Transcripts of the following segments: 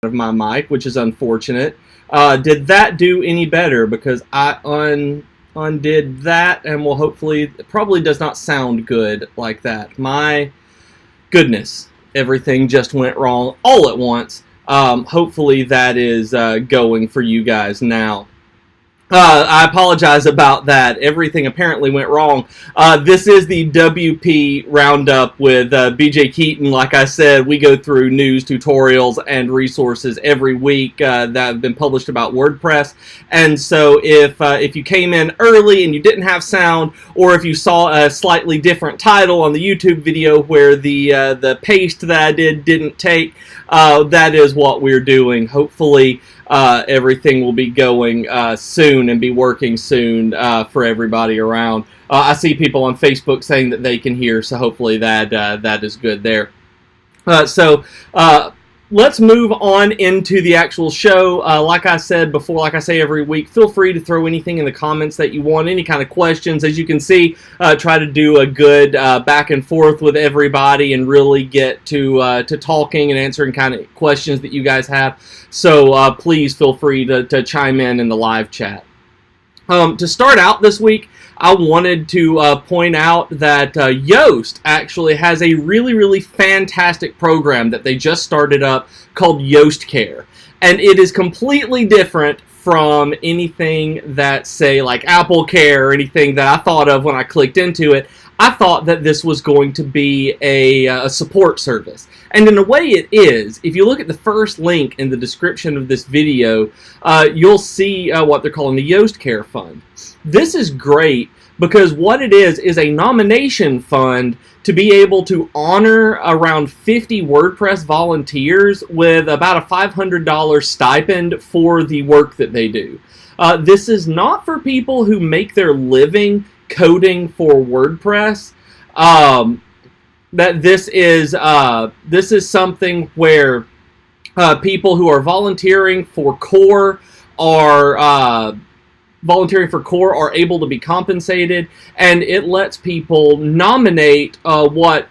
of my mic, which is unfortunate. Did that do any better? Because I undid that, and will hopefully, it probably does not sound good like that. My goodness, everything just went wrong all at once. Hopefully that is going for you guys now. I apologize about that. Everything apparently went wrong. This is the WP Roundup with BJ Keaton. Like I said, we go through news, tutorials, and resources every week that have been published about WordPress. And so if you came in early and you didn't have sound, or if you saw a slightly different title on the YouTube video where the paste that I did didn't take, that is what we're doing. Hopefully everything will be going soon and be working soon for everybody around. I see people on Facebook saying that they can hear, so hopefully that is good there. So let's move on into the actual show. Like I said before, like I say every week, feel free to throw anything in the comments that you want, any kind of questions. As you can see, try to do a good back and forth with everybody and really get to talking and answering kind of questions that you guys have. So please feel free to chime in the live chat. To start out this week, I wanted to point out that Yoast actually has a really, really fantastic program that they just started up called Yoast Care. And it is completely different from anything that, say, like Apple Care or anything that I thought of when I clicked into it. I thought that this was going to be a support service. And in a way it is. If you look at the first link in the description of this video, you'll see what they're calling the Yoast Care Fund. This is great because what it is a nomination fund to be able to honor around 50 WordPress volunteers with about a $500 stipend for the work that they do. This is not for people who make their living coding for WordPress. That this is something where people who are volunteering for core are able to be compensated, and it lets people nominate what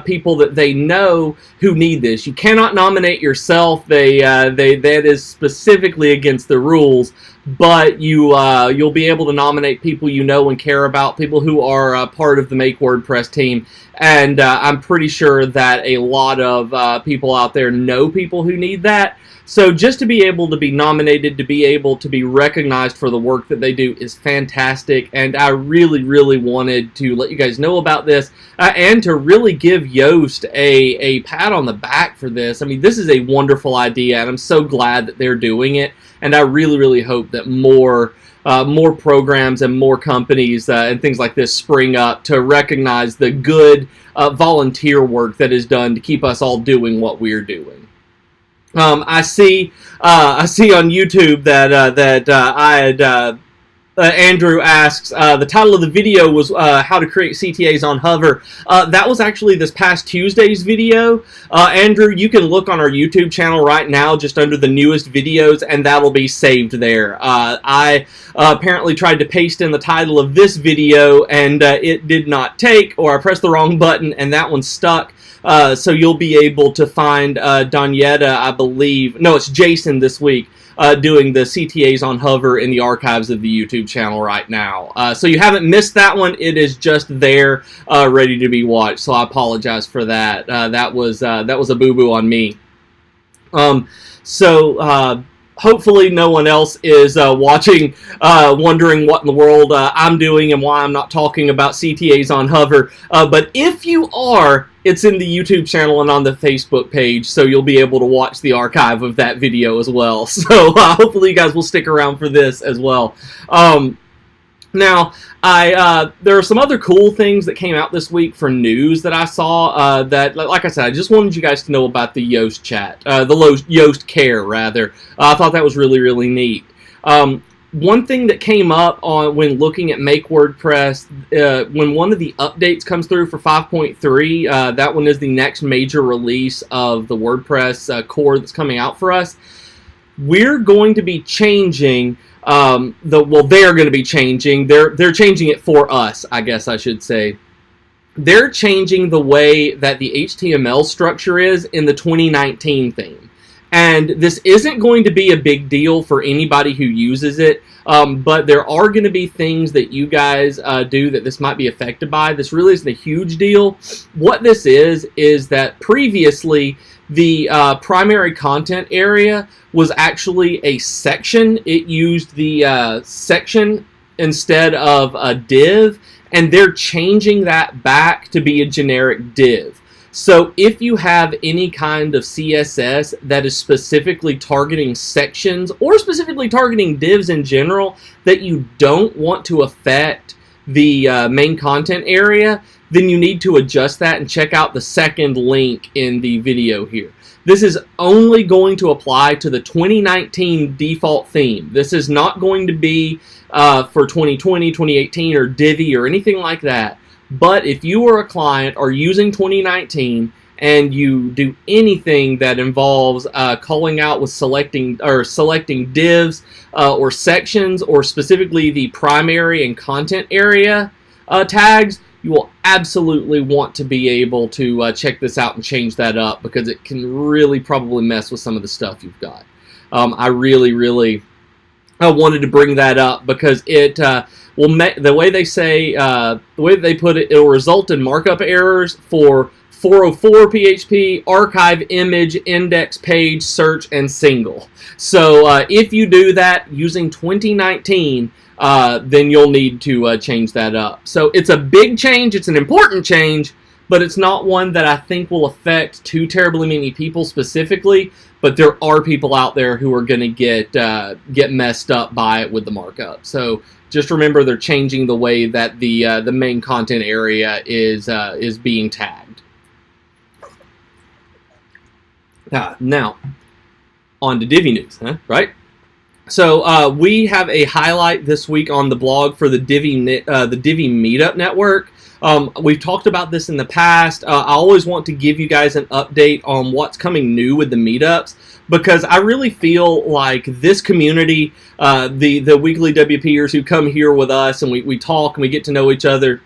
people that they know who need this. You cannot nominate yourself. That is specifically against the rules. But you'll be able to nominate people you know and care about, people who are part of the Make WordPress team. And I'm pretty sure that a lot of people out there know people who need that. So just to be able to be nominated, to be able to be recognized for the work that they do is fantastic. And I really, really wanted to let you guys know about this and to really give Yoast a pat on the back for this. I mean, this is a wonderful idea, and I'm so glad that they're doing it. And I really, really hope that more programs and more companies and things like this spring up to recognize the good volunteer work that is done to keep us all doing what we're doing. I see on YouTube that I had Andrew asks, the title of the video was how to create CTAs on Hover. That was actually this past Tuesday's video. Andrew, you can look on our YouTube channel right now just under the newest videos, and that'll be saved there. I apparently tried to paste in the title of this video, and it did not take, or I pressed the wrong button, and that one stuck. So you'll be able to find Donyetta, I believe. No, it's Jason this week. Doing the CTAs on Hover in the archives of the YouTube channel right now. So you haven't missed that one. It is just there, ready to be watched. So I apologize for that. That was a boo-boo on me. Hopefully no one else is watching, wondering what in the world I'm doing and why I'm not talking about CTAs on Hover. But if you are, it's in the YouTube channel and on the Facebook page, so you'll be able to watch the archive of that video as well. So hopefully you guys will stick around for this as well. Now, there are some other cool things that came out this week for news that I saw that, like I said, I just wanted you guys to know about the Yoast chat, the Yoast Care, rather. I thought that was really, really neat. One thing that came up when looking at Make WordPress, when one of the updates comes through for 5.3, that one is the next major release of the WordPress core that's coming out for us. We're going to be changing they're going to be changing. They're changing it for us, I guess I should say. They're changing the way that the HTML structure is in the 2019 theme. And this isn't going to be a big deal for anybody who uses it, but there are going to be things that you guys do that this might be affected by. This really isn't a huge deal. What this is that previously the primary content area was actually a section. It used the section instead of a div, and they're changing that back to be a generic div. So if you have any kind of CSS that is specifically targeting sections or specifically targeting divs in general that you don't want to affect the main content area, then you need to adjust that and check out the second link in the video here. This is only going to apply to the 2019 default theme. This is not going to be for 2020, 2018, or Divi or anything like that. But if you are a client or using 2019 and you do anything that involves calling out with selecting divs or sections, or specifically the primary and content area tags, you will absolutely want to be able to check this out and change that up, because it can really probably mess with some of the stuff you've got. I really wanted to bring that up because it will the way they say, the way they put it, it will result in markup errors for 404 PHP, archive, image, index, page, search, and single. So if you do that using 2019, then you'll need to change that up. So it's a big change, it's an important change, but it's not one that I think will affect too terribly many people specifically. But there are people out there who are going to get messed up by it with the markup. So just remember, they're changing the way that the main content area is being tagged. Now, on to Divi news, right? So we have a highlight this week on the blog for the Divi Meetup Network. We've talked about this in the past. I always want to give you guys an update on what's coming new with the meetups, because I really feel like this community, the weekly WPers who come here with us and we talk and we get to know each other,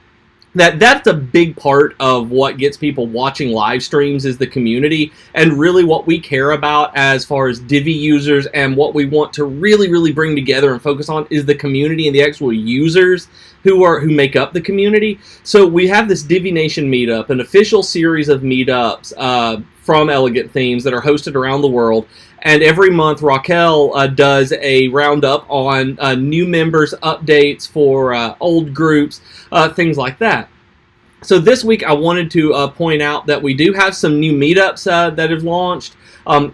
that's a big part of what gets people watching live streams, is the community, and really what we care about as far as Divi users, and what we want to really bring together and focus on is the community and the actual users who make up the community. So we have this Divi Nation meetup, an official series of meetups from Elegant Themes that are hosted around the world. And every month, Raquel does a roundup on new members, updates for old groups, things like that. So this week, I wanted to point out that we do have some new meetups that have launched.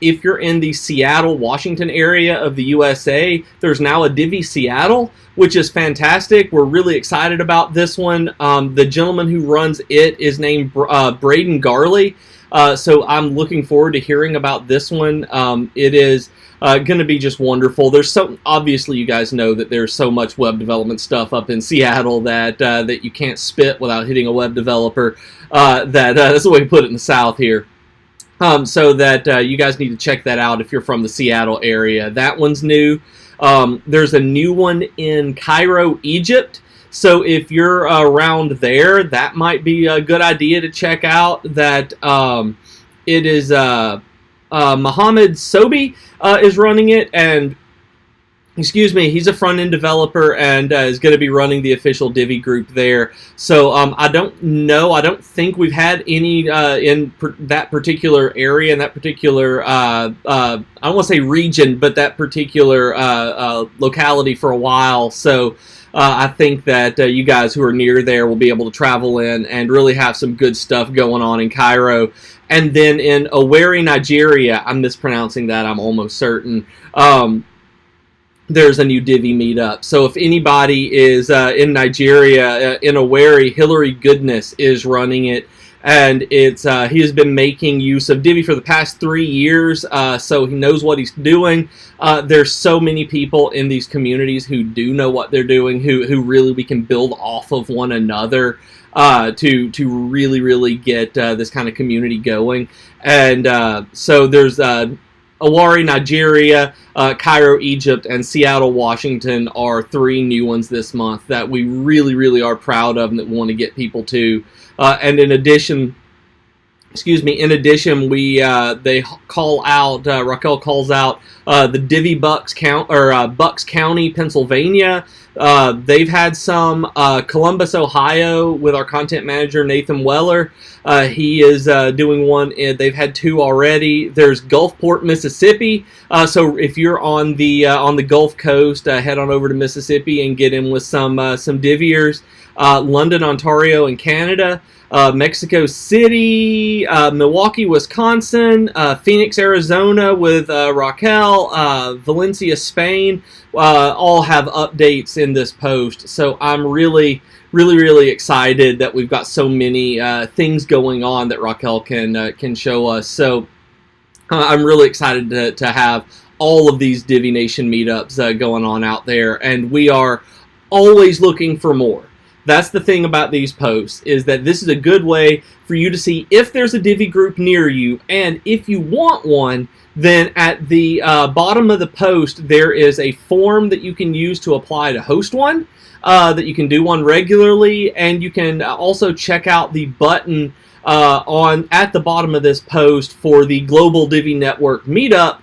If you're in the Seattle, Washington area of the USA, there's now a Divi Seattle, which is fantastic. We're really excited about this one. The gentleman who runs it is named Braden Garley. So I'm looking forward to hearing about this one. It is going to be just wonderful. Obviously you guys know that there's so much web development stuff up in Seattle that you can't spit without hitting a web developer. That's the way we put it in the South here. So that you guys need to check that out if you're from the Seattle area. That one's new. There's a new one in Cairo, Egypt. So if you're around there, that might be a good idea to check out. That it is Mohammed Sobi is running it, and he's a front-end developer and is going to be running the official Divi group there. So I don't think we've had any in that particular area, in that particular, I don't want to say region, but that particular locality for a while. So I think that you guys who are near there will be able to travel in and really have some good stuff going on in Cairo. And then in Owerri, Nigeria, I'm mispronouncing that, I'm almost certain, there's a new Divi meetup. So if anybody is in Nigeria, in Owerri, Hillary Goodness is running it. And he has been making use of Divi for the past 3 years, so he knows what he's doing. There's so many people in these communities who do know what they're doing, who really we can build off of one another to really get this kind of community going. And so there's Owerri, Nigeria, Cairo, Egypt, and Seattle, Washington are 3 new ones this month that we really are proud of and that we want to get people to. And in addition excuse me. In addition, they call out, Raquel calls out the Divi Bucks Bucks County, Pennsylvania. They've had some Columbus, Ohio, with our content manager Nathan Weller. He is doing one. They've had 2 already. There's Gulfport, Mississippi. So if you're on the Gulf Coast, head on over to Mississippi and get in with some Diviers. London, Ontario, and Canada. Mexico City, Milwaukee, Wisconsin, Phoenix, Arizona with Raquel, Valencia, Spain, all have updates in this post. So I'm really excited that we've got so many things going on that Raquel can show us. So I'm really excited to have all of these Divi Nation meetups going on out there, and we are always looking for more. That's the thing about these posts, is that this is a good way for you to see if there's a Divi group near you, and if you want one, then at the bottom of the post there is a form that you can use to apply to host one, that you can do one regularly, and you can also check out the button at the bottom of this post for the Global Divi Network Meetup,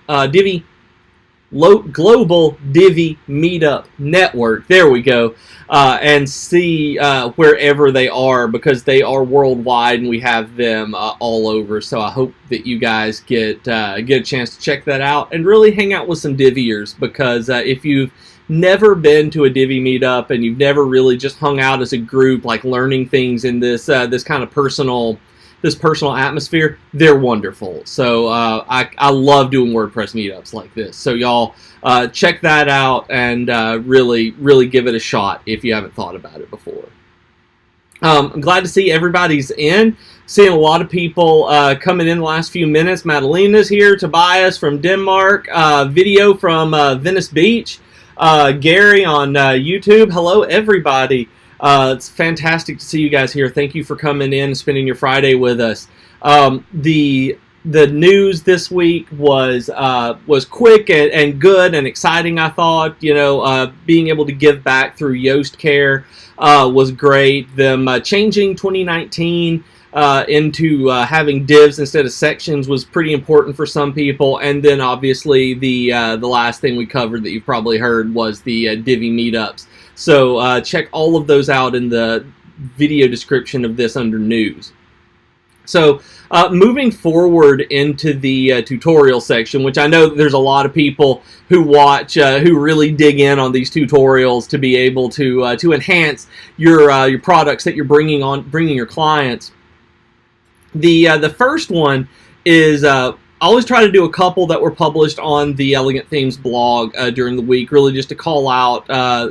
Global Divi Meetup Network. There we go. And see wherever they are, because they are worldwide and we have them all over. So I hope that you guys get a chance to check that out and really hang out with some Diviers, because if you've never been to a Divi meetup and you've never really just hung out as a group, like learning things in this kind of personal atmosphere, they're wonderful. So I love doing WordPress meetups like this. So y'all check that out and really give it a shot if you haven't thought about it before. I'm glad to see everybody's in. Seeing a lot of people coming in the last few minutes. Madalena's here. Tobias from Denmark. Video from Venice Beach. Gary on YouTube. Hello, everybody. It's fantastic to see you guys here. Thank you for coming in and spending your Friday with us. The news this week was quick and good and exciting. I thought, being able to give back through Yoast Care was great. Them changing 2019 into having divs instead of sections was pretty important for some people. And then obviously the last thing we covered that you've probably heard was the Divi meetups. So check all of those out in the video description of this under news. So moving forward into the tutorial section, which I know there's a lot of people who watch, who really dig in on these tutorials to be able to enhance your products that you're bringing your clients. The first one is I always try to do a couple that were published on the Elegant Themes blog during the week, really just to call out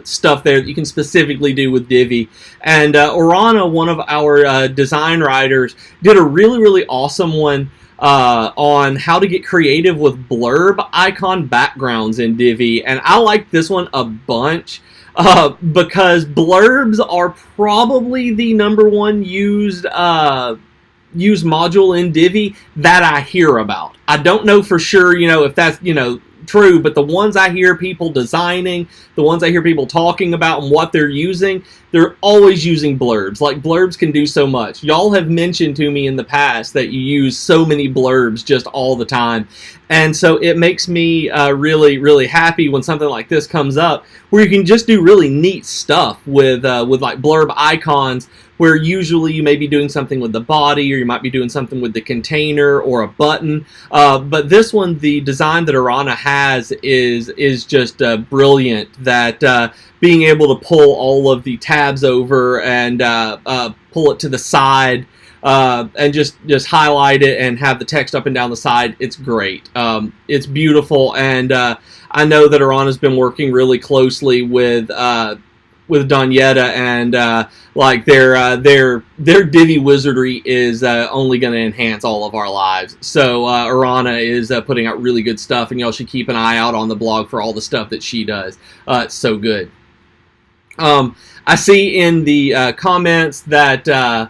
stuff there that you can specifically do with Divi. And Orana, one of our design writers, did a really awesome one on how to get creative with blurb icon backgrounds in Divi. And I like this one a bunch because blurbs are probably the #1 used module in Divi that I hear about. I don't know for sure, if that's, true, but the ones I hear people designing, the ones I hear people talking about and what they're using, they're always using blurbs. Like, blurbs can do so much. Y'all have mentioned to me in the past that you use so many blurbs just all the time. And so it makes me really happy when something like this comes up, where you can just do really neat stuff with like blurb icons, where usually you may be doing something with the body, or you might be doing something with the container or a button. But this one, the design that Orana has is just brilliant. That being able to pull all of the tabs over and pull it to the side, and just highlight it and have the text up and down the side, it's great. It's beautiful, and I know that Orana's been working really closely with Donyetta, and like their Divi wizardry is only going to enhance all of our lives. So Orana is putting out really good stuff, and y'all should keep an eye out on the blog for all the stuff that she does. It's so good. I see in the comments that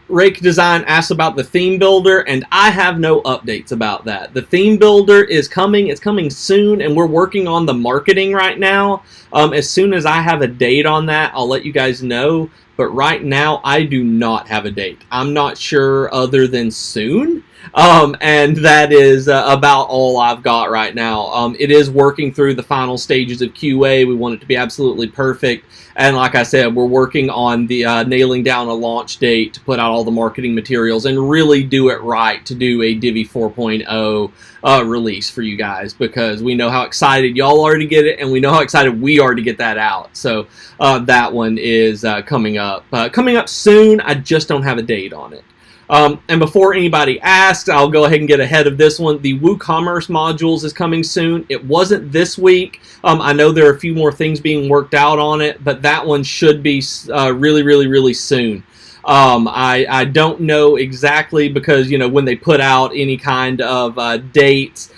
Rake Design asks about the theme builder, and I have no updates about that. The theme builder is coming. It's coming soon, and we're working on the marketing right now. As soon as I have a date on that, I'll let you guys know. but right now I do not have a date. I'm not sure other than soon. And that is about all I've got right now. It is working through the final stages of QA. We want it to be absolutely perfect. And like I said, we're working on the nailing down a launch date to put out all the marketing materials and really do it right to do a Divi 4.0 release for you guys, because we know how excited y'all are to get it, and we know how excited we are to get that out. So that one is coming up soon. I just don't have a date on it. And before anybody asks, I'll go ahead and get ahead of this one. The WooCommerce modules is coming soon. It wasn't this week. I know there are a few more things being worked out on it, but that one should be really, really, really soon. I don't know exactly, because, you know, when they put out any kind of dates,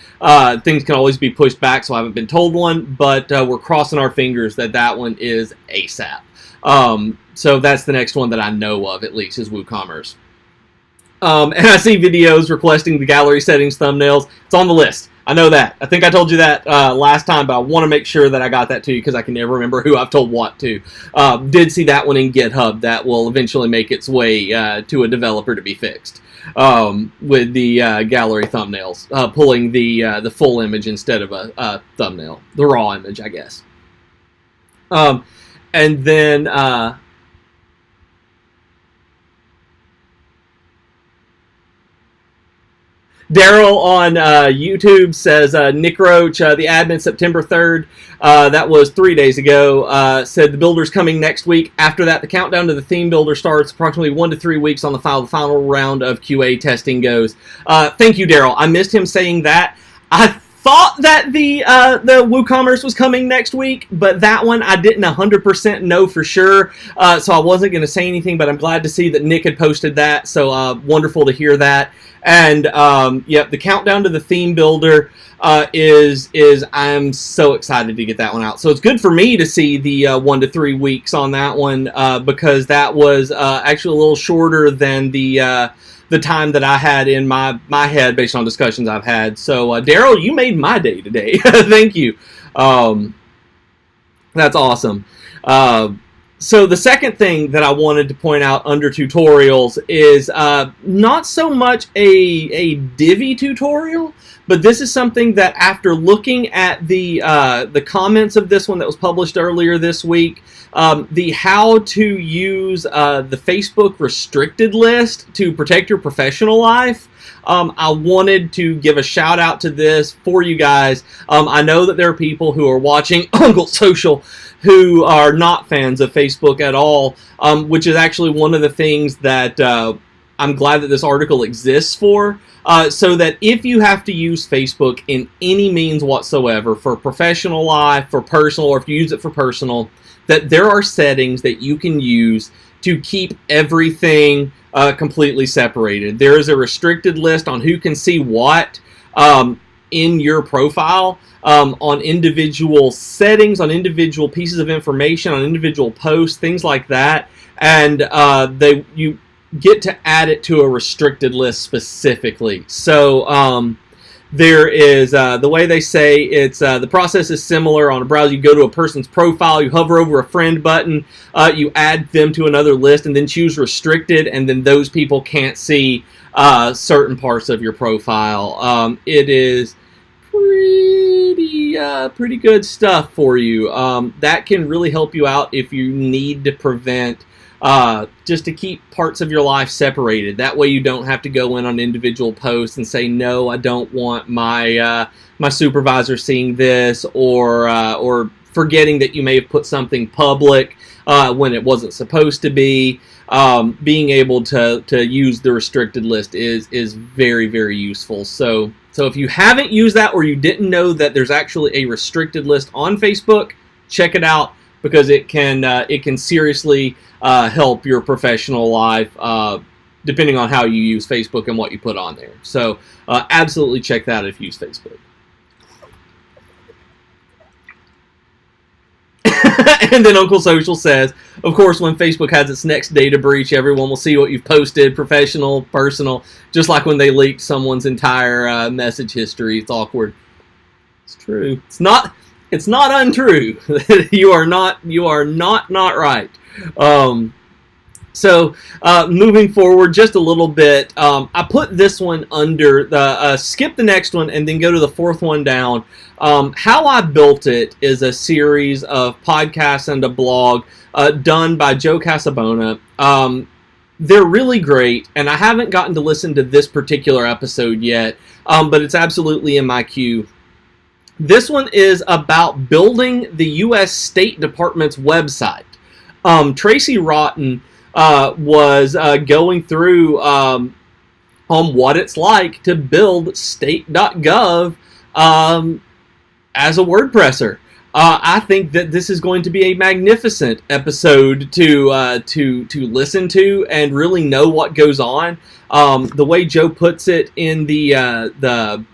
things can always be pushed back, so I haven't been told one, but we're crossing our fingers that that one is ASAP. So that's the next one that I know of, at least, is WooCommerce. And I see videos requesting the gallery settings thumbnails. It's on the list. I know that. I think I told you that last time, but I want to make sure that I got that to you, because I can never remember who I've told what to. Did see that one in GitHub. That will eventually make its way to a developer to be fixed with the gallery thumbnails, pulling the full image instead of a thumbnail, the raw image, I guess. And then Daryl on YouTube says, Nick Roach, the admin, September 3rd, that was 3 days ago, said the builder's coming next week. After that, the countdown to the theme builder starts. Approximately 1 to 3 weeks on the final round of QA testing goes. Thank you, Daryl. I missed him saying that. I thought that the WooCommerce was coming next week, but that one I didn't 100% know for sure, so I wasn't going to say anything, but I'm glad to see that Nick had posted that, so wonderful to hear that. And yep, the countdown to the theme builder is I'm so excited to get that one out. So it's good for me to see the 1 to 3 weeks on that one, because that was actually a little shorter than the time that I had in my head based on discussions I've had. So Daryl, you made my day today. Thank you. That's awesome. So the second thing that I wanted to point out under tutorials is not so much a Divi tutorial, but this is something that, after looking at the comments of this one that was published earlier this week, the how to use the Facebook restricted list to protect your professional life, I wanted to give a shout out to this for you guys. I know that there are people who are watching Uncle Social who are not fans of Facebook at all, which is actually one of the things that I'm glad that this article exists for, so that if you have to use Facebook in any means whatsoever, for professional life, for personal, or if you use it for personal, that there are settings that you can use to keep everything completely separated. There is a restricted list on who can see what in your profile, on individual settings, on individual pieces of information, on individual posts, things like that, and you get to add it to a restricted list specifically. So there is, the way they say it's, the process is similar on a browser. You go to a person's profile, you hover over a friend button, you add them to another list, and then choose restricted, and then those people can't see certain parts of your profile. It is pretty good stuff for you. That can really help you out if you need to prevent, just to keep parts of your life separated. That way you don't have to go in on individual posts and say, no, I don't want my my supervisor seeing this, or forgetting that you may have put something public when it wasn't supposed to be. Being able to use the restricted list is very, very useful. So if you haven't used that, or you didn't know that there's actually a restricted list on Facebook, check it out, because it can seriously help your professional life, depending on how you use Facebook and what you put on there. So absolutely check that out if you use Facebook. And then Uncle Social says, of course, when Facebook has its next data breach, everyone will see what you've posted, professional, personal, just like when they leaked someone's entire message history. It's awkward. It's true. It's not untrue. You are not right. So moving forward just a little bit, I put this one under the skip the next one and then go to the fourth one down. How I Built It is a series of podcasts and a blog done by Joe Casabona. They're really great, and I haven't gotten to listen to this particular episode yet, but it's absolutely in my queue. This one is about building the U.S. State Department's website. Tracy Rotten was going through on what it's like to build state.gov as a WordPresser. I think that this is going to be a magnificent episode to listen to and really know what goes on. The way Joe puts it in the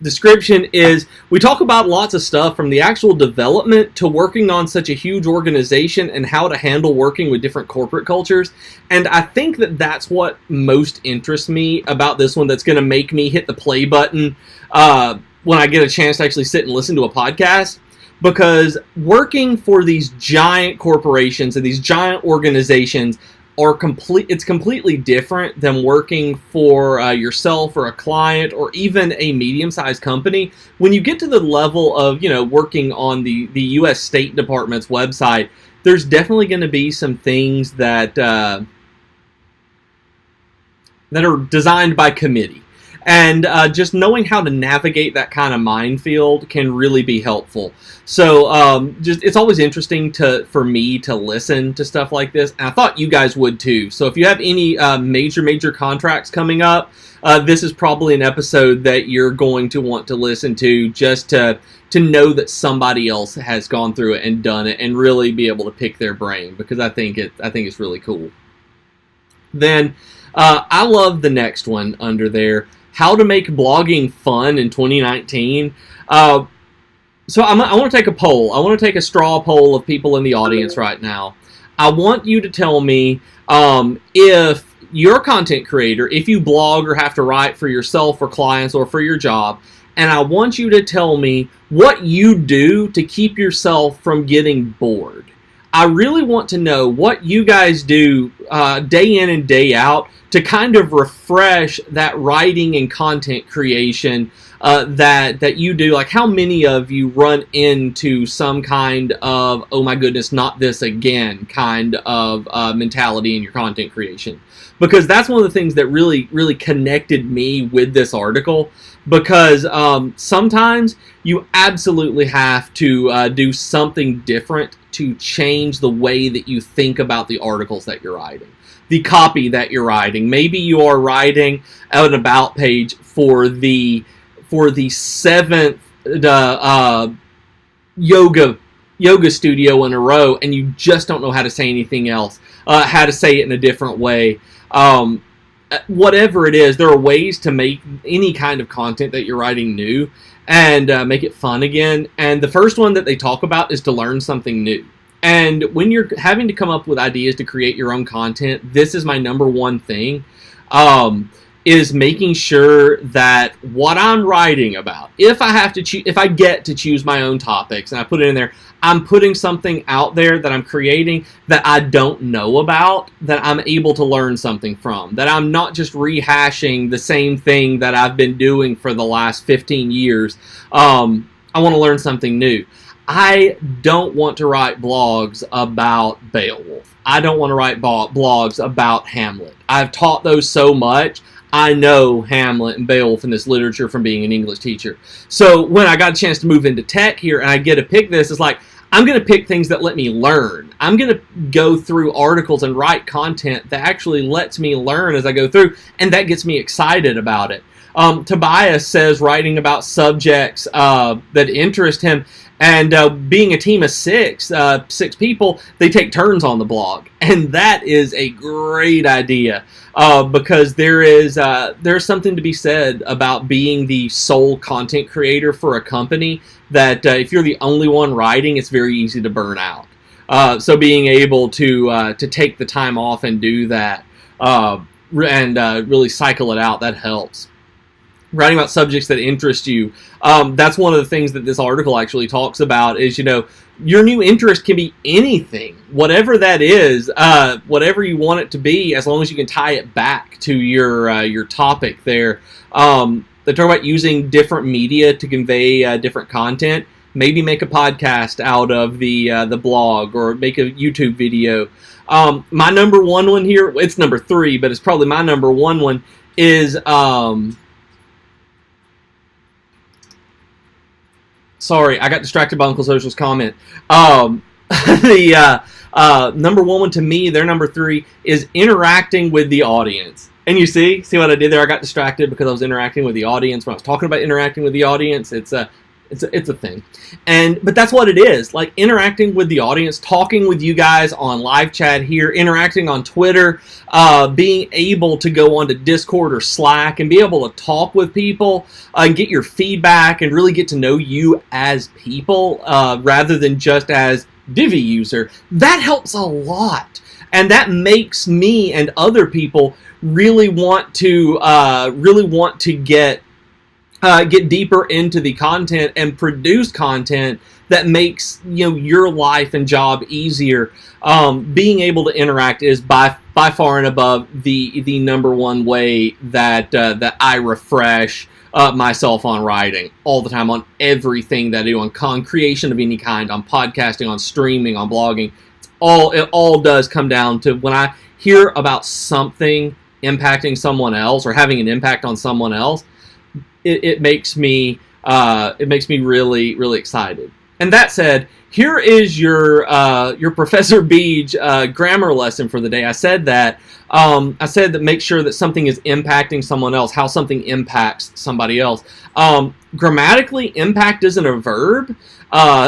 description is we talk about lots of stuff from the actual development to working on such a huge organization and how to handle working with different corporate cultures. And I think that that's what most interests me about this one, that's going to make me hit the play button when I get a chance to actually sit and listen to a podcast. Because working for these giant corporations and these giant organizations it's completely different than working for yourself or a client or even a medium-sized company. When you get to the level of, working on the U.S. State Department's website, there's definitely going to be some things that are designed by committee. And just knowing how to navigate that kind of minefield can really be helpful. So it's always interesting for me to listen to stuff like this. And I thought you guys would too. So if you have any major contracts coming up, this is probably an episode that you're going to want to listen to, just to know that somebody else has gone through it and done it, and really be able to pick their brain, because I think it's really cool. Then I love the next one under there. How to make blogging fun in 2019. So I want to take a poll. I want to take a straw poll of people in the audience right now. I want you to tell me if you're a content creator, if you blog or have to write for yourself or clients or for your job, and I want you to tell me what you do to keep yourself from getting bored. I really want to know what you guys do day in and day out to kind of refresh that writing and content creation that you do. Like, how many of you run into some kind of, oh my goodness, not this again kind of mentality in your content creation? Because that's one of the things that really connected me with this article. Because sometimes you absolutely have to do something different to change the way that you think about the articles that you're writing, the copy that you're writing. Maybe you are writing an about page for the seventh yoga studio in a row, and you just don't know how to say anything else, how to say it in a different way. Whatever it is, there are ways to make any kind of content that you're writing new and make it fun again. And the first one that they talk about is to learn something new. And when you're having to come up with ideas to create your own content, this is my number one thing, is making sure that what I'm writing about, if I get to choose my own topics and I put it in there, I'm putting something out there that I'm creating that I don't know about, that I'm able to learn something from, that I'm not just rehashing the same thing that I've been doing for the last 15 years. I want to learn something new. I don't want to write blogs about Beowulf. I don't want to write blogs about Hamlet. I've taught those so much. I know Hamlet and Beowulf in this literature from being an English teacher. So when I got a chance to move into tech here and I get to pick this, it's like, I'm going to pick things that let me learn. I'm going to go through articles and write content that actually lets me learn as I go through, and that gets me excited about it. Tobias says writing about subjects that interest him, and being a team of six people, they take turns on the blog, and that is a great idea because there's something to be said about being the sole content creator for a company. That if you're the only one writing, it's very easy to burn out. So being able to take the time off and do that and really cycle it out, that helps. writing about subjects that interest you. That's one of the things that this article actually talks about is, your new interest can be anything, whatever that is, whatever you want it to be, as long as you can tie it back to your topic there. They talk about using different media to convey different content. Maybe make a podcast out of the blog, or make a YouTube video. My number one here, it's number 3, but it's probably my number one is sorry, I got distracted by Uncle Social's comment. The number one to me, their number 3, is interacting with the audience. And you see what I did there? I got distracted because I was interacting with the audience. When I was talking about interacting with the audience, it's a thing. But that's what it is. Like, interacting with the audience, talking with you guys on live chat here, interacting on Twitter, being able to go onto Discord or Slack and be able to talk with people and get your feedback and really get to know you as people rather than just as Divi user. That helps a lot. And that makes me and other people really want to get deeper into the content and produce content that makes your life and job easier. Being able to interact is by far and above the number one way that I refresh myself on writing all the time, on everything that I do, on creation of any kind, on podcasting, on streaming, on blogging. It all does come down to when I hear about something impacting someone else or having an impact on someone else. It makes me really, really excited. And that said, here is your Professor Beej grammar lesson for the day. I said that make sure that something is impacting someone else, how something impacts somebody else. Grammatically, impact isn't a verb.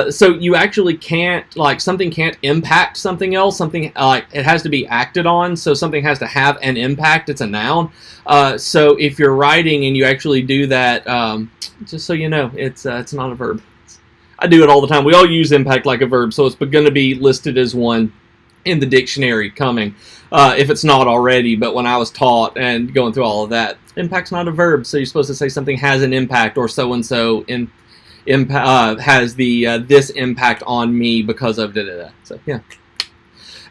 So you actually can't, something can't impact something else. Something, it has to be acted on. So something has to have an impact. It's a noun. So if you're writing and you actually do that, just so you know, it's not a verb. I do it all the time. We all use impact like a verb, so it's going to be listed as one in the dictionary coming, if it's not already. But when I was taught and going through all of that, impact's not a verb. So you're supposed to say something has an impact, or so-and-so has this impact on me because of da-da-da. So, yeah.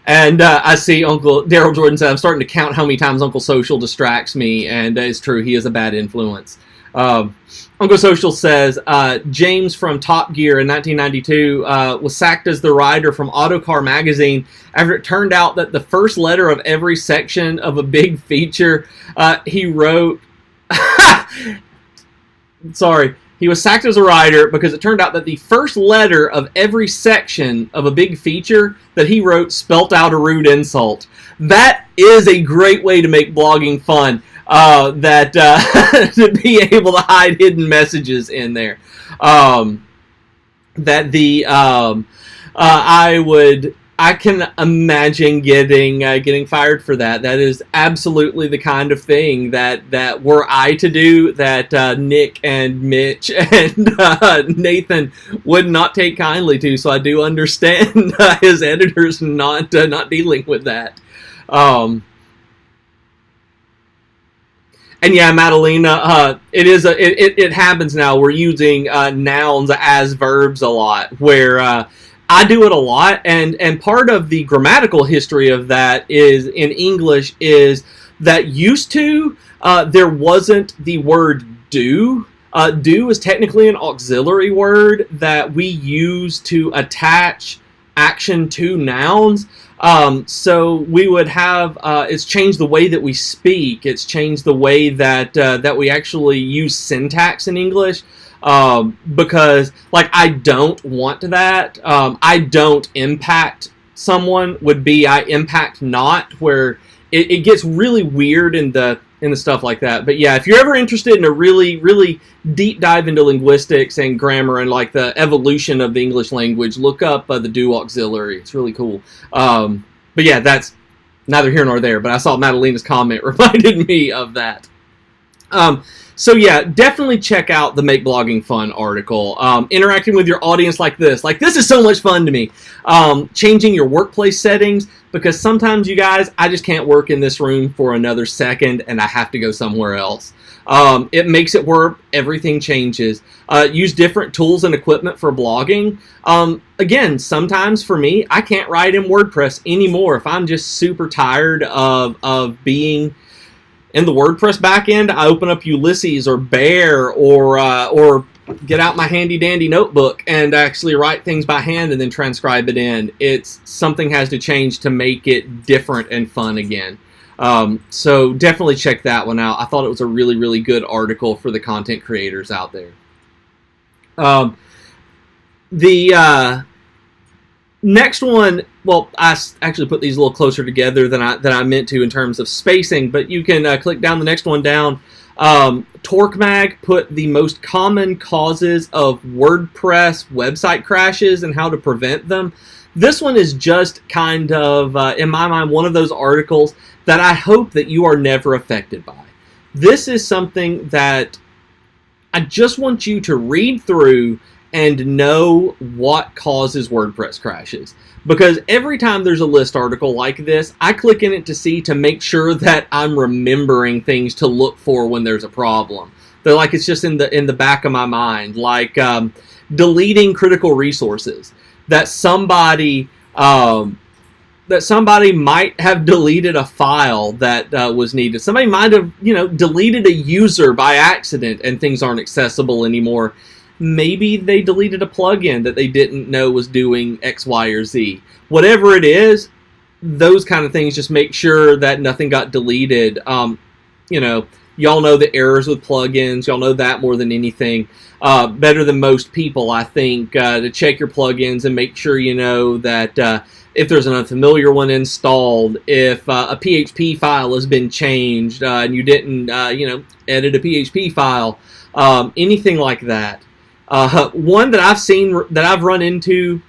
And I see Uncle Daryl Jordan said, I'm starting to count how many times Uncle Social distracts me, and it's true, he is a bad influence. Uncle Social says, James from Top Gear in 1992 was sacked as the writer from Autocar magazine after it turned out that the first letter of every section of a big feature he wrote... Sorry. He was sacked as a writer because it turned out that the first letter of every section of a big feature that he wrote spelt out a rude insult. That is a great way to make blogging fun. To be able to hide hidden messages in there. I can imagine getting fired for that. That is absolutely the kind of thing that were I to do, that Nick and Mitch and Nathan would not take kindly to. So I do understand his editors not dealing with that. And yeah, Madalena, it happens now. We're using nouns as verbs a lot, where I do it a lot, and part of the grammatical history of that is in English is that used to there wasn't the word do. Do is technically an auxiliary word that we use to attach action to nouns. So we would have, it's changed the way that we speak. It's changed the way that we actually use syntax in English. Because, I don't want that. I don't impact someone would be I impact not, where it gets really weird in the stuff like that. But yeah, if you're ever interested in a really, really deep dive into linguistics and grammar and the evolution of the English language, look up the do auxiliary. It's really cool. But yeah, that's neither here nor there. But I saw Madalena's comment reminded me of that. So yeah, definitely check out the Make Blogging Fun article. Interacting with your audience like this. This is so much fun to me. Changing your workplace settings, because sometimes, you guys, I just can't work in this room for another second and I have to go somewhere else. It makes it where everything changes. Use different tools and equipment for blogging. Again, sometimes for me, I can't write in WordPress anymore. If I'm just super tired of being in the WordPress backend, I open up Ulysses or Bear or get out my handy dandy notebook and actually write things by hand and then transcribe it in. Something has to change to make it different and fun again. So definitely check that one out. I thought it was a really, really good article for the content creators out there. The next one, well, I actually put these a little closer together than I meant to in terms of spacing, but you can click down the next one down. TorqueMag put the most common causes of WordPress website crashes and how to prevent them. This one is just kind of, in my mind, one of those articles that I hope that you are never affected by. This is something that I just want you to read through and know what causes WordPress crashes. Because every time there's a list article like this, I click in it to make sure that I'm remembering things to look for when there's a problem. They're like it's just in the back of my mind, like deleting critical resources that somebody might have deleted a file that was needed. Somebody might have deleted a user by accident and things aren't accessible anymore. Maybe they deleted a plugin that they didn't know was doing X, Y, or Z. Whatever it is, those kind of things, just make sure that nothing got deleted. Y'all know the errors with plugins. Y'all know that more than anything. Better than most people, I think, to check your plugins and make sure you know that if there's an unfamiliar one installed, if a PHP file has been changed and you didn't, edit a PHP file, anything like that. One that I've run into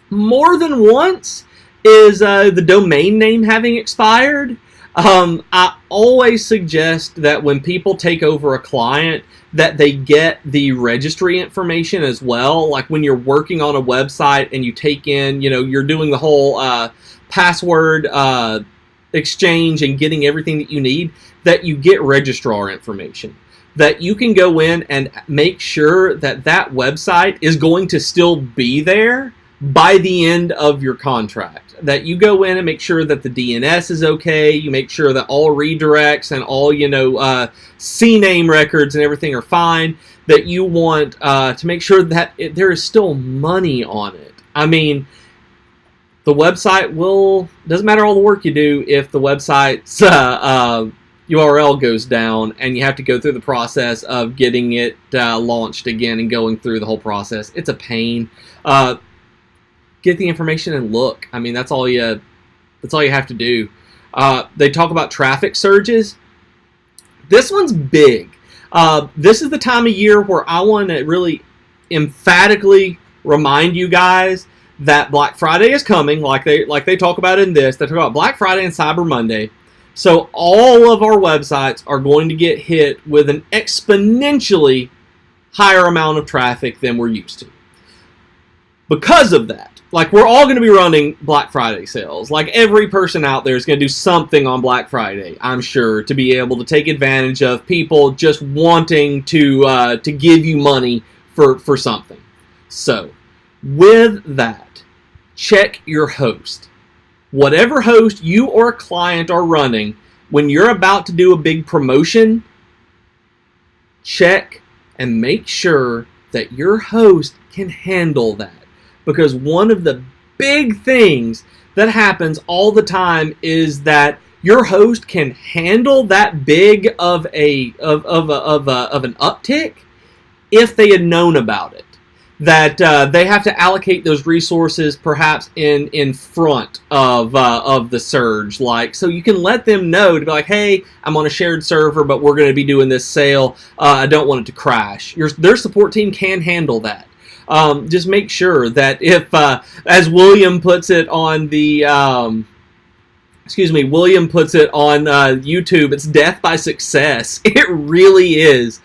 more than once is the domain name having expired. I always suggest that when people take over a client that they get the registry information as well. Like when you're working on a website and you take in, you're doing the whole password exchange and getting everything that you need, that you get registrar information. That you can go in and make sure that website is going to still be there by the end of your contract. That you go in and make sure that the DNS is okay, you make sure that all redirects and all, CNAME records and everything are fine, that you want to make sure that there is still money on it. I mean, the website doesn't matter all the work you do if the website's URL goes down and you have to go through the process of getting it launched again and going through the whole process. It's a pain. Get the information and look. I mean, that's all you have to do. They talk about traffic surges. This one's big. This is the time of year where I want to really emphatically remind you guys that Black Friday is coming, like they talk about in this. They talk about Black Friday and Cyber Monday. So all of our websites are going to get hit with an exponentially higher amount of traffic than we're used to. Because of that, we're all going to be running Black Friday sales. Like every person out there is going to do something on Black Friday, I'm sure, to be able to take advantage of people just wanting to give you money for something. So, with that, check your host. Whatever host you or a client are running, when you're about to do a big promotion, check and make sure that your host can handle that. Because one of the big things that happens all the time is that your host can handle that big of an uptick if they had known about it. That they have to allocate those resources perhaps in front of the surge, so you can let them know to be like, hey, I'm on a shared server, but we're going to be doing this sale. I don't want it to crash. Their support team can handle that. Just make sure that if, as William puts it on the, William puts it on YouTube, it's death by success. It really is.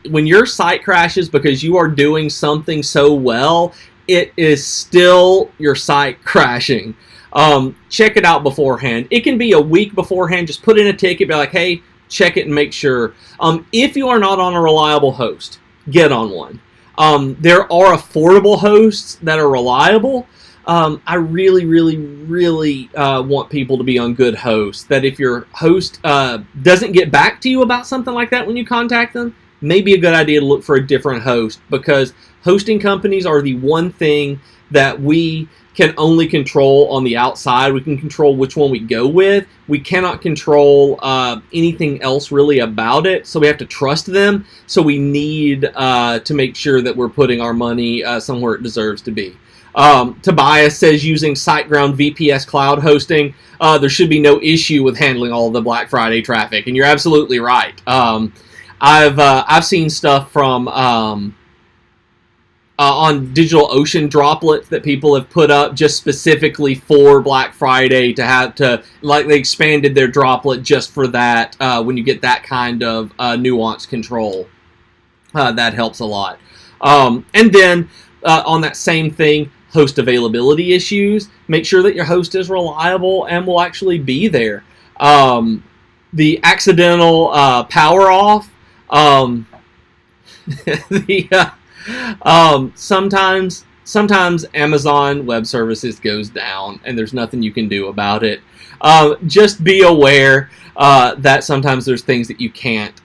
When your site crashes because you are doing something so well, it is still your site crashing. Check it out beforehand. It can be a week beforehand. Just put in a ticket, be like, hey, check it and make sure. If you are not on a reliable host, get on one. There are affordable hosts that are reliable. I really, really, really want people to be on good hosts. That if your host doesn't get back to you about something like that when you contact them, maybe a good idea to look for a different host, because hosting companies are the one thing that we can only control on the outside. We can control which one we go with. We cannot control anything else really about it, so we have to trust them. So we need to make sure that we're putting our money somewhere it deserves to be. Tobias says using SiteGround VPS cloud hosting, there should be no issue with handling all the Black Friday traffic, and you're absolutely right. I've seen stuff from on DigitalOcean droplets that people have put up just specifically for Black Friday to have to, like, they expanded their droplet just for that. When you get that kind of nuanced control, that helps a lot. And then on that same thing, host availability issues. Make sure that your host is reliable and will actually be there. The accidental power off. Sometimes Amazon Web Services goes down and there's nothing you can do about it. Just be aware that sometimes there's things that you can't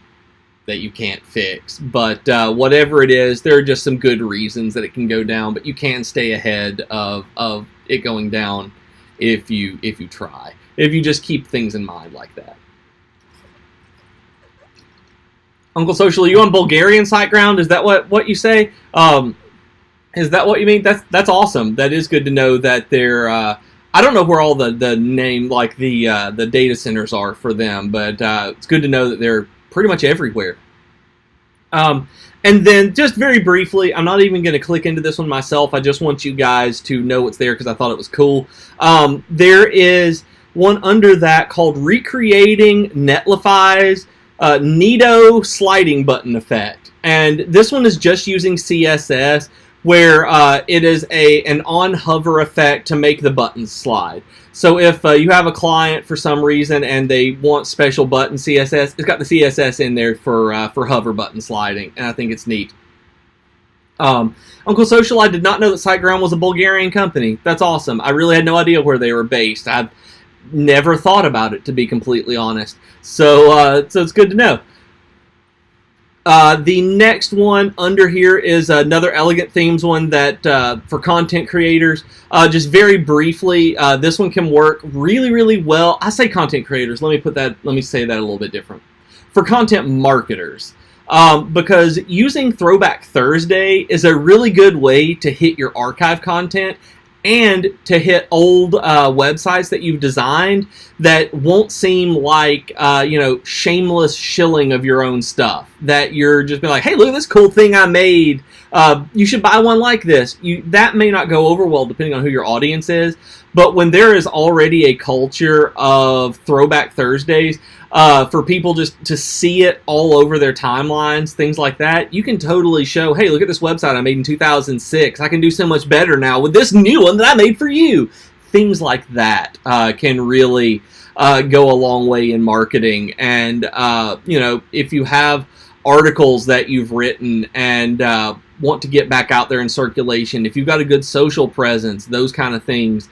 fix. But whatever it is, there are just some good reasons that it can go down, but you can stay ahead of it going down if you try. If you just keep things in mind like that. Uncle Social, are you on Bulgarian SiteGround? Is that what you say? Is that what you mean? That's awesome. That is good to know that they're. I don't know where all the name, like the data centers are for them, but it's good to know that they're pretty much everywhere. And then just very briefly, I'm not even going to click into this one myself. I just want you guys to know what's there because I thought it was cool. There is one under that called Recreating Netlify's Neato sliding button effect, and this one is just using CSS, where it is an on hover effect to make the buttons slide. So if you have a client for some reason and they want special button CSS, it's got the CSS in there for hover button sliding, and I think it's neat. Uncle Social, I did not know that SiteGround was a Bulgarian company. That's awesome. I really had no idea where they were based. I've never thought about it, to be completely honest. So it's good to know. The next one under here is another Elegant Themes one that for content creators. Just very briefly, this one can work really, really well. I say content creators. Let me say that a little bit different. For content marketers. Because using Throwback Thursday is a really good way to hit your archive content and to hit old websites that you've designed that won't seem like, shameless shilling of your own stuff. That you're just being like, hey, look at this cool thing I made. You should buy one like this. That may not go over well depending on who your audience is. But when there is already a culture of Throwback Thursdays, for people just to see it all over their timelines, things like that, you can totally show, hey, look at this website I made in 2006. I can do so much better now with this new one that I made for you. Things like that can really go a long way in marketing. And, if you have articles that you've written and want to get back out there in circulation, if you've got a good social presence, those kind of things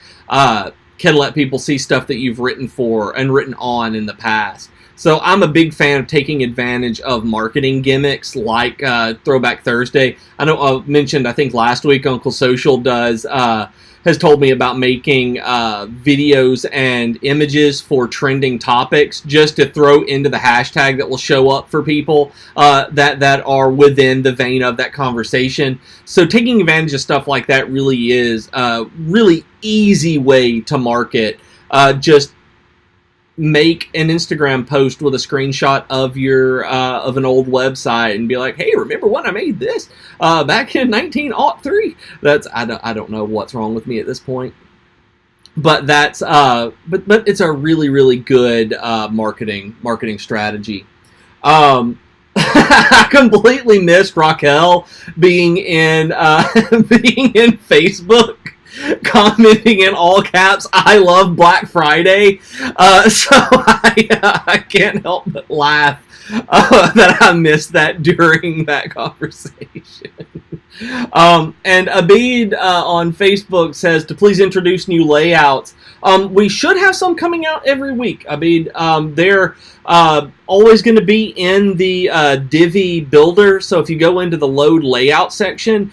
can let people see stuff that you've written for and written on in the past. So I'm a big fan of taking advantage of marketing gimmicks like Throwback Thursday. I know I mentioned, I think last week, Uncle Social has told me about making videos and images for trending topics just to throw into the hashtag that will show up for people that are within the vein of that conversation. So taking advantage of stuff like that really is a really easy way to market. Just make an Instagram post with a screenshot of your of an old website and be like, hey, remember when I made this back in 1903? I don't know what's wrong with me at this point, but that's but it's a really, really good marketing strategy. I completely missed Raquel being in being in Facebook. commenting in all caps, "I love Black Friday." So I can't help but laugh that I missed that during that conversation. And Abid on Facebook says to please introduce new layouts. We should have some coming out every week, Abid. They're always going to be in the Divi builder. So if you go into the load layout section,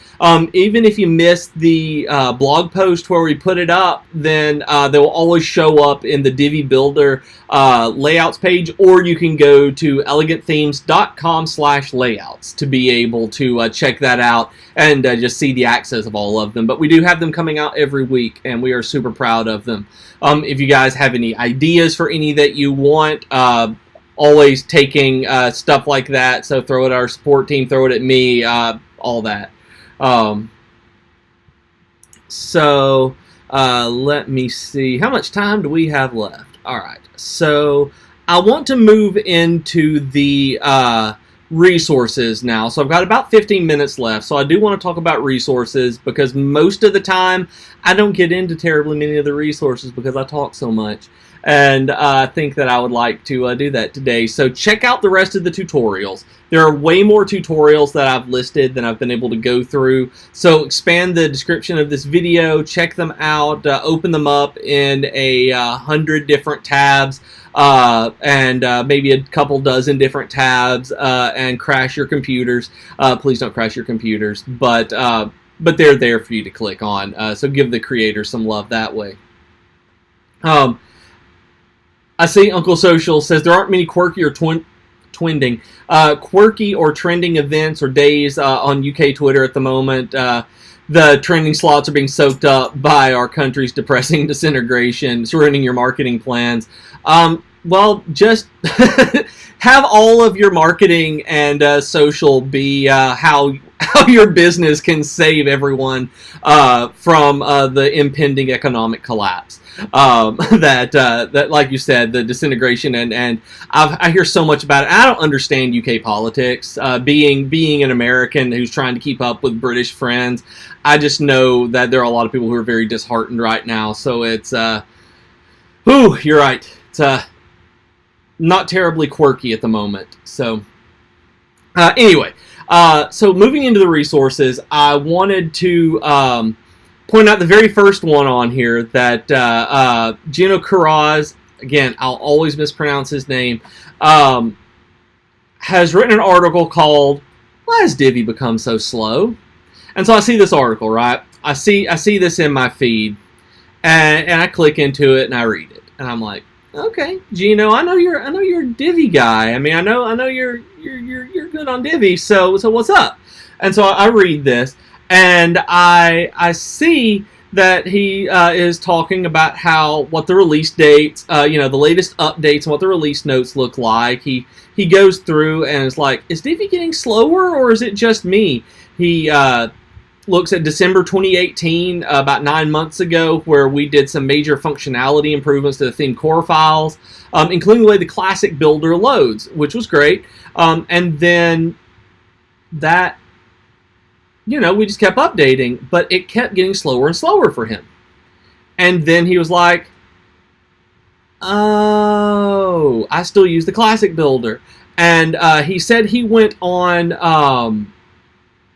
even if you missed the blog post where we put it up, then they will always show up in the Divi builder layouts page, or you can go to elegantthemes.com/layouts to be able to check that out and just see the access of all of them. But we do have them coming out every week, and we are super proud of them. If you guys have any ideas for any that you want, always taking stuff like that, so throw it at our support team, throw it at me, all that. So let me see. How much time do we have left? All right. So I want to move into the resources now. So I've got about 15 minutes left. So I do want to talk about resources because most of the time I don't get into terribly many of the resources because I talk so much. And I think that I would like to do that today. So check out the rest of the tutorials. There are way more tutorials that I've listed than I've been able to go through. So expand the description of this video, check them out, open them up in 100 different tabs, and maybe a couple dozen different tabs, and crash your computers. Please don't crash your computers, but they're there for you to click on. So give the creator some love that way. I see Uncle Social says there aren't many quirky or quirky or trending events or days on UK Twitter at the moment. The trending slots are being soaked up by our country's depressing disintegration. It's ruining your marketing plans. Well, just have all of your marketing and social be how your business can save everyone from the impending economic collapse. That like you said, the disintegration, and I hear so much about it. I don't understand UK politics. Being an American who's trying to keep up with British friends, I just know that there are a lot of people who are very disheartened right now. So it's, you're right. It's not terribly quirky at the moment. So anyway, so moving into the resources, I wanted to point out the very first one on here that Gino Carraz, again, I'll always mispronounce his name, has written an article called "Why Has Divi Become So Slow?" And so I see this article, right? I see this in my feed, and I click into it and I read it, and I'm like, okay, Gino, I know you're a Divi guy. I mean, I know you're good on Divi. So what's up? And so I read this. And I see that he is talking about what the release dates, the latest updates and what the release notes look like. He goes through and is like, is Divi getting slower or is it just me? He looks at December 2018, about 9 months ago, where we did some major functionality improvements to the theme core files, including the way the classic builder loads, which was great. And then that, we just kept updating, but it kept getting slower and slower for him. And then he was like, oh, I still use the classic builder. And he said he went on,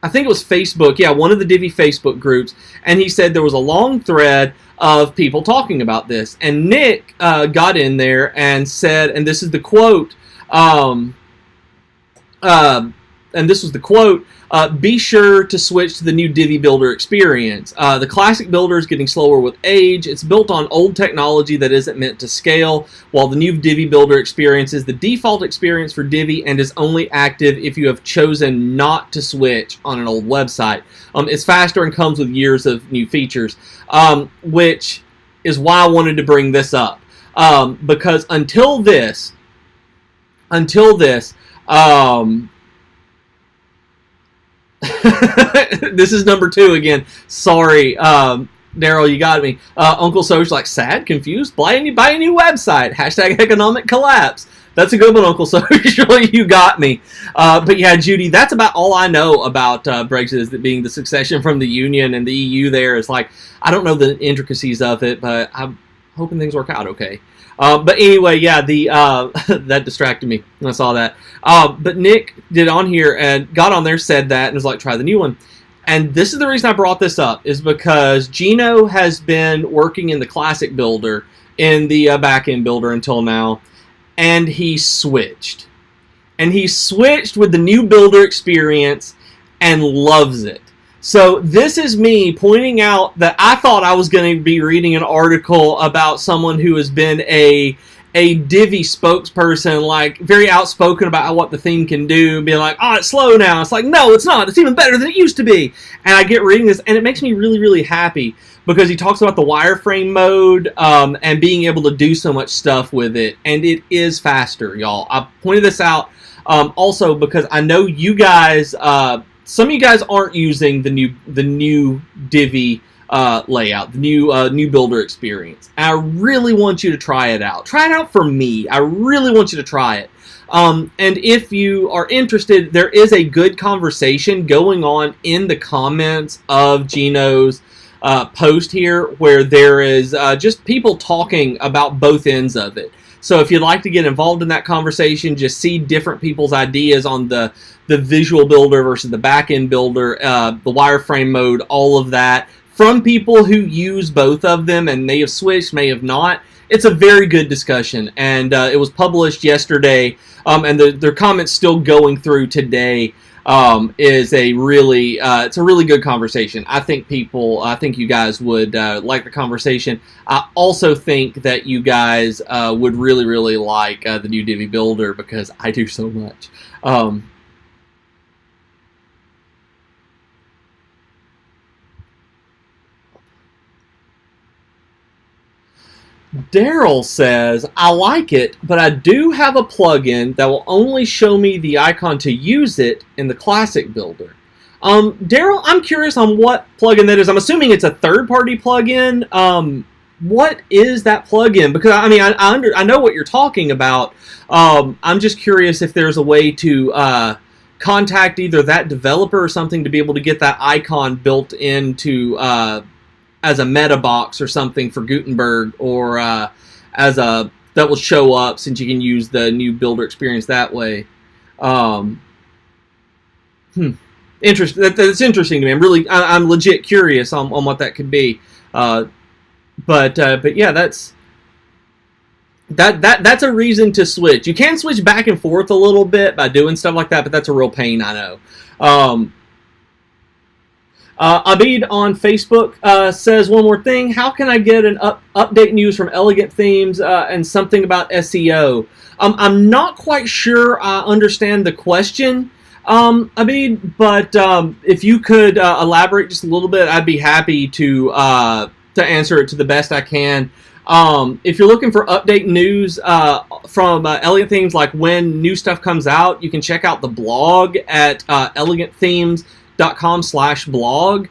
I think it was Facebook, one of the Divi Facebook groups, and he said there was a long thread of people talking about this. And Nick got in there and said, and this is the quote, be sure to switch to the new Divi Builder experience. The classic builder is getting slower with age. It's built on old technology that isn't meant to scale, while the new Divi Builder experience is the default experience for Divi and is only active if you have chosen not to switch on an old website. It's faster and comes with years of new features, which is why I wanted to bring this up. Because until this, this is number 2 again. Sorry, Daryl, you got me. Uncle Social, like, sad, confused, buy a new website. # economic collapse. That's a good one, Uncle Social. You got me. But yeah, Judy, that's about all I know about Brexit, is that being the succession from the Union and the EU there is like, I don't know the intricacies of it, but I'm hoping things work out okay. But anyway, yeah, that distracted me when I saw that. But Nick did on here and got on there, said that, and was like, try the new one. And this is the reason I brought this up, is because Gino has been working in the Classic Builder, in the back-end builder until now, and he switched. And he switched with the new builder experience and loves it. So this is me pointing out that I thought I was going to be reading an article about someone who has been a Divi spokesperson, like very outspoken about what the theme can do, and be like, oh, it's slow now. It's like, no, it's not. It's even better than it used to be. And I get reading this, and it makes me really, really happy, because he talks about the wireframe mode and being able to do so much stuff with it. And it is faster, y'all. I pointed this out also because I know you guys, some of you guys aren't using the new Divi layout, the new builder experience. And I really want you to try it out. Try it out for me. I really want you to try it. And if you are interested, there is a good conversation going on in the comments of Gino's post here, where there is just people talking about both ends of it. So if you'd like to get involved in that conversation, just see different people's ideas on the visual builder versus the back-end builder, the wireframe mode, all of that, from people who use both of them and may have switched, may have not. It's a very good discussion, and it was published yesterday, and their comments still going through today. Is a really it's a really good conversation. I think you guys would like the conversation. I also think that you guys would really, really like the new Divi Builder, because I do so much. Daryl says, I like it, but I do have a plugin that will only show me the icon to use it in the Classic Builder. Daryl, I'm curious on what plugin that is. I'm assuming it's a third-party plugin. What is that plugin? Because I mean, I know what you're talking about. I'm just curious if there's a way to contact either that developer or something to be able to get that icon built into as a meta box or something for Gutenberg, or as a that will show up, since you can use the new builder experience that way. Interesting. That's interesting to me. I'm legit curious on what that could be. But yeah, that's a reason to switch. You can switch back and forth a little bit by doing stuff like that, but that's a real pain, I know. Abid on Facebook says one more thing. How can I get an update news from Elegant Themes and something about SEO? I'm not quite sure I understand the question, Abid, but if you could elaborate just a little bit, I'd be happy to answer it to the best I can. If you're looking for update news from Elegant Themes, like when new stuff comes out, you can check out the blog at elegantthemes.com/blog.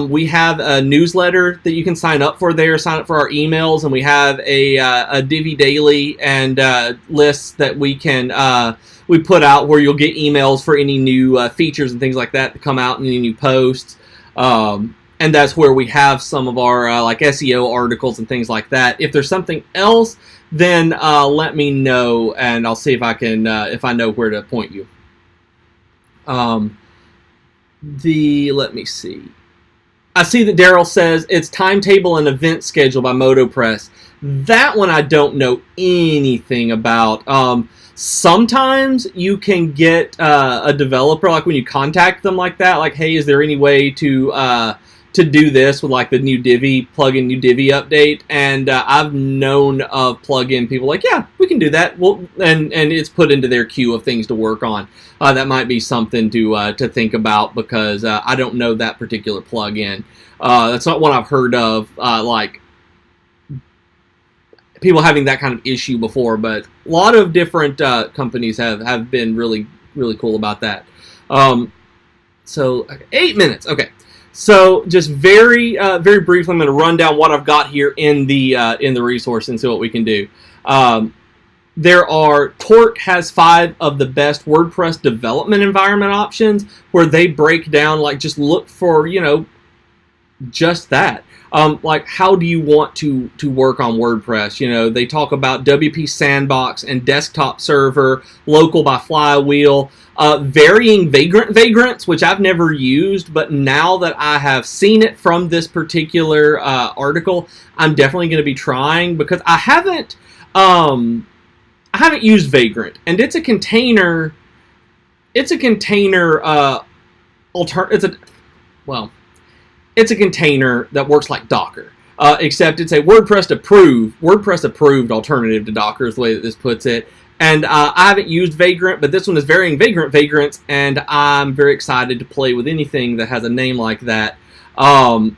We have a newsletter that you can sign up for there, sign up for our emails, and we have a Divi Daily and lists that we put out where you'll get emails for any new features and things like that come out, and any new posts. And that's where we have some of our like SEO articles and things like that. If there's something else, then let me know, and I'll see if I can if I know where to point you. Let me see. I see that Daryl says it's timetable and event schedule by MotoPress. That one I don't know anything about. Sometimes you can get a developer, like when you contact them like that, like, hey, is there any way to do this with like the new Divi plugin, new Divi update? And I've known of plugin people like, yeah, we can do that. Well, and it's put into their queue of things to work on. That might be something to think about, because I don't know that particular plugin. That's not one I've heard of, like people having that kind of issue before, but a lot of different companies have been really, really cool about that. So 8 minutes. Okay. So just very briefly, I'm going to run down what I've got here in the resource and see what we can do. Torque has 5 of the best WordPress development environment options, where they break down, like, just look for, just that. Like, how do you want to work on WordPress? They talk about WP Sandbox and desktop server, local by Flywheel, varying vagrants, which I've never used, but now that I have seen it from this particular article, I'm definitely going to be trying, because I haven't used Vagrant, and it's a container. It's a container. It's a container that works like Docker, except it's a WordPress approved alternative to Docker is the way that this puts it. And I haven't used Vagrant, but this one is varying vagrants, and I'm very excited to play with anything that has a name like that. William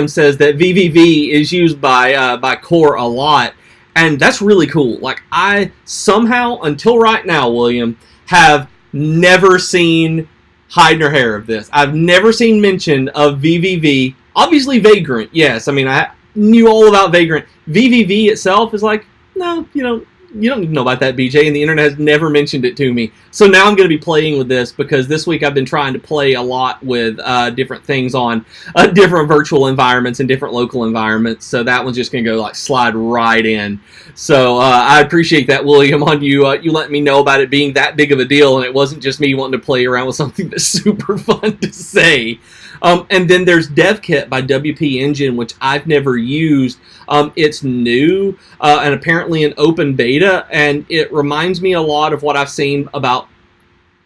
says that VVV is used by Core a lot, and that's really cool. Like, I somehow, until right now, William, have never seen hide nor hair of this. I've never seen mention of VVV. Obviously Vagrant, yes. I mean, I knew all about Vagrant. VVV itself is like, no, you don't need to know about that, BJ, and the internet has never mentioned it to me. So now I'm going to be playing with this, because this week I've been trying to play a lot with different things on different virtual environments and different local environments. So that one's just going to go, like, slide right in. So I appreciate that, William, on you letting me know about it being that big of a deal, and it wasn't just me wanting to play around with something that's super fun to say. And then there's DevKit by WP Engine, which I've never used. It's new and apparently an open beta, and it reminds me a lot of what I've seen about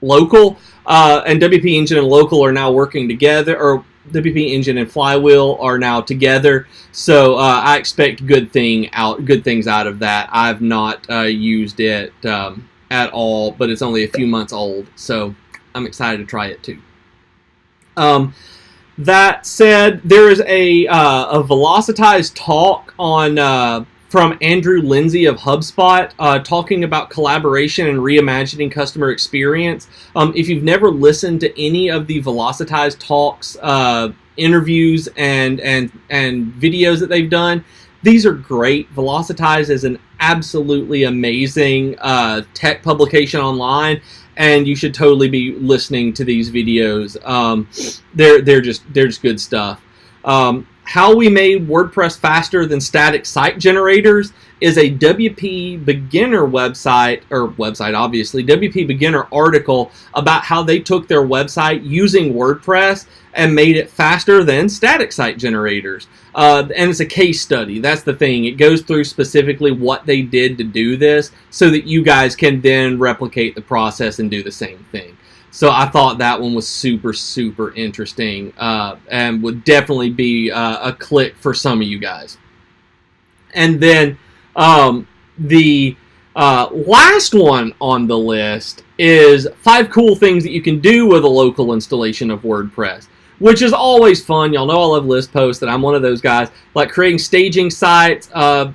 Local. And WP Engine and Local are now working together, or WP Engine and Flywheel are now together. So I expect good things out of that. I've not used it at all, but it's only a few months old, so I'm excited to try it too. That said, there is a Velocitized talk on from Andrew Lindsay of HubSpot, talking about collaboration and reimagining customer experience. If you've never listened to any of the Velocitized talks, interviews, and videos that they've done, these are great. Velocitized is an absolutely amazing tech publication online, and you should totally be listening to these videos. They're just good stuff. How we made WordPress faster than static site generators is a WP Beginner website, obviously, WP Beginner article about how they took their website using WordPress and made it faster than static site generators. And it's a case study. That's the thing. It goes through specifically what they did to do this so that you guys can then replicate the process and do the same thing. So I thought that one was super, super interesting, and would definitely be a click for some of you guys. And then the last one on the list is 5 cool things that you can do with a local installation of WordPress, which is always fun. Y'all know I love list posts, and I'm one of those guys. Like creating staging sites,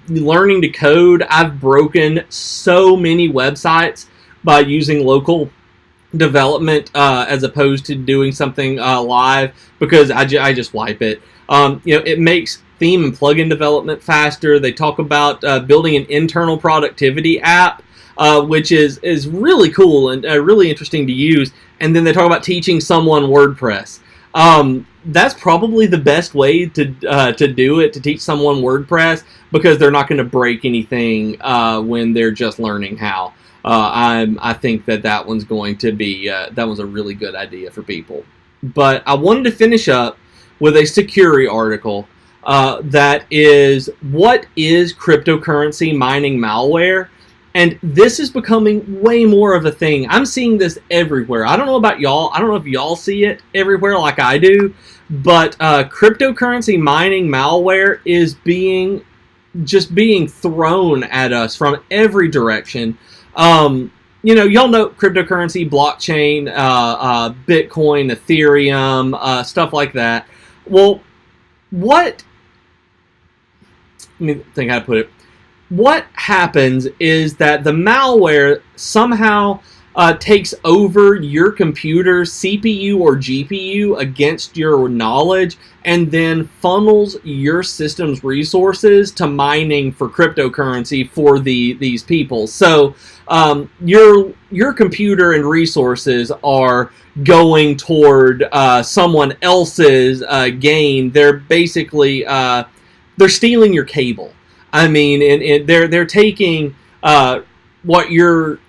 learning to code. I've broken so many websites by using local development as opposed to doing something live, because I just wipe it. It makes theme and plugin development faster. They talk about building an internal productivity app, which is really cool and really interesting to use. And then they talk about teaching someone WordPress. That's probably the best way to do it, to teach someone WordPress, because they're not going to break anything when they're just learning how. I think that one's going to be that was a really good idea for people. But I wanted to finish up with a Sucuri article that is, what is cryptocurrency mining malware? And this is becoming way more of a thing. I'm seeing this everywhere. I don't know about y'all. I don't know if y'all see it everywhere like I do, but cryptocurrency mining malware is being thrown at us from every direction. Y'all know cryptocurrency, blockchain, Bitcoin, Ethereum, stuff like that. Well, let me think how to put it. What happens is that the malware somehow takes over your computer's CPU or GPU against your knowledge, and then funnels your system's resources to mining for cryptocurrency for these people. So your computer and resources are going toward someone else's gain. They're basically they're stealing your cable. I mean, and they're taking what your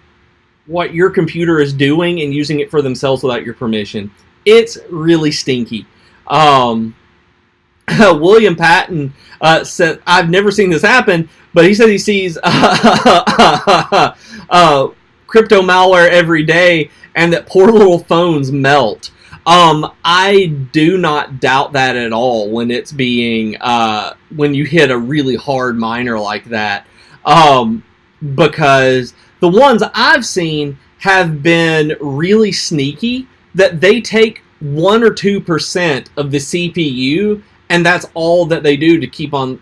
computer is doing and using it for themselves without your permission. It's really stinky. William Patton said, I've never seen this happen, but he said he sees crypto malware every day, and that poor little phones melt. I do not doubt that at all when it's being when you hit a really hard miner like that, because the ones I've seen have been really sneaky, that they take 1 or 2% of the CPU, and that's all that they do to keep on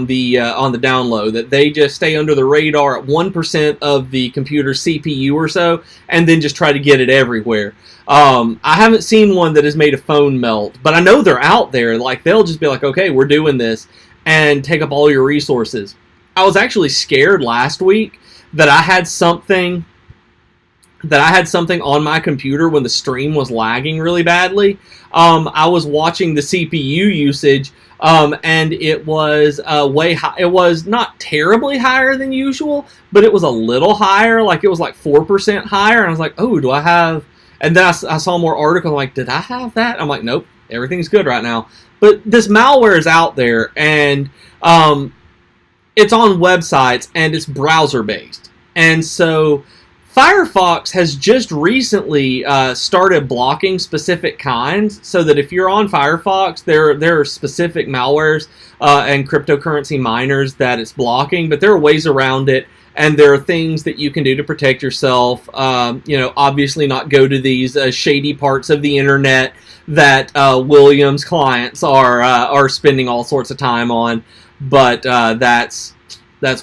the down low. That they just stay under the radar at 1% of the computer's CPU or so, and then just try to get it everywhere. I haven't seen one that has made a phone melt, but I know they're out there. Like, they'll just be like, okay, we're doing this, and take up all your resources. I was actually scared last week that I had something on my computer when the stream was lagging really badly. I was watching the CPU usage, and it was way high. It was not terribly higher than usual, but it was a little higher. Like, it was like 4% higher, and I was like, oh, do I have... And then I saw more articles, like, did I have that? I'm like, nope, everything's good right now. But this malware is out there, and it's on websites, and it's browser-based. And so Firefox has just recently started blocking specific kinds, so that if you're on Firefox, there are specific malwares and cryptocurrency miners that it's blocking, but there are ways around it, and there are things that you can do to protect yourself. Obviously not go to these shady parts of the internet that William's clients are spending all sorts of time on, but that's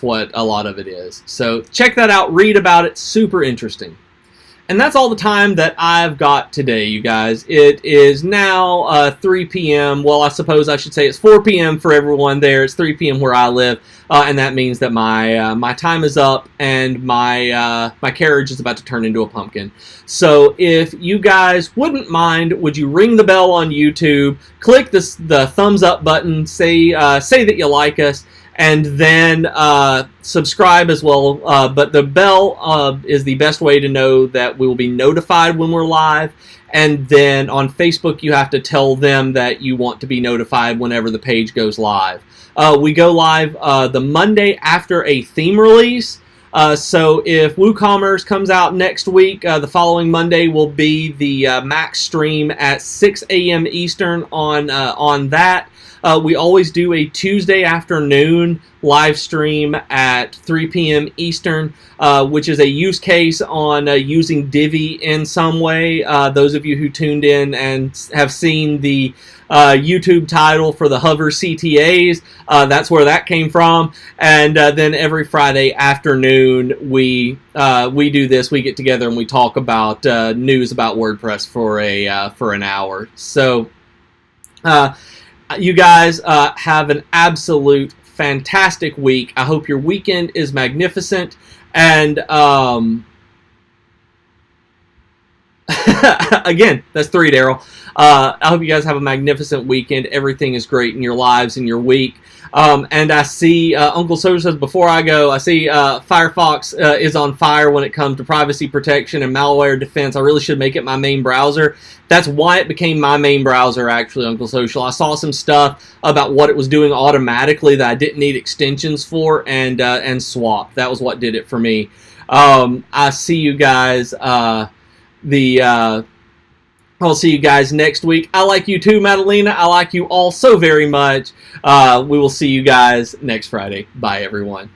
what a lot of it is. So check that out, read about it, super interesting. And that's all the time that I've got today, you guys. It is now 3 p.m. Well, I suppose I should say it's 4 p.m. for everyone there. It's 3 p.m. where I live, and that means that my time is up, and my carriage is about to turn into a pumpkin. So if you guys wouldn't mind, would you ring the bell on YouTube, click the thumbs up button, say that you like us, and then subscribe as well. But the bell is the best way to know that we will be notified when we're live. And then on Facebook, you have to tell them that you want to be notified whenever the page goes live. We go live the Monday after a theme release. So if WooCommerce comes out next week, the following Monday will be the max stream at 6 a.m. Eastern on that. We always do a Tuesday afternoon live stream at 3 p.m. Eastern, which is a use case on using Divi in some way. Those of you who tuned in and have seen the YouTube title for the Hover CTAs, that's where that came from. And then every Friday afternoon, we do this. We get together and we talk about news about WordPress for an hour. So you guys have an absolute fantastic week. I hope your weekend is magnificent. And again, that's 3, Daryl. I hope you guys have a magnificent weekend. Everything is great in your lives and your week. And I see Uncle Soda says, before I go, I see Firefox is on fire when it comes to privacy protection and malware defense. I really should make it my main browser. That's why it became my main browser, actually, Uncle Social. I saw some stuff about what it was doing automatically that I didn't need extensions for, and swap. That was what did it for me. I see you guys. I'll see you guys next week. I like you too, Madalena. I like you all so very much. We will see you guys next Friday. Bye, everyone.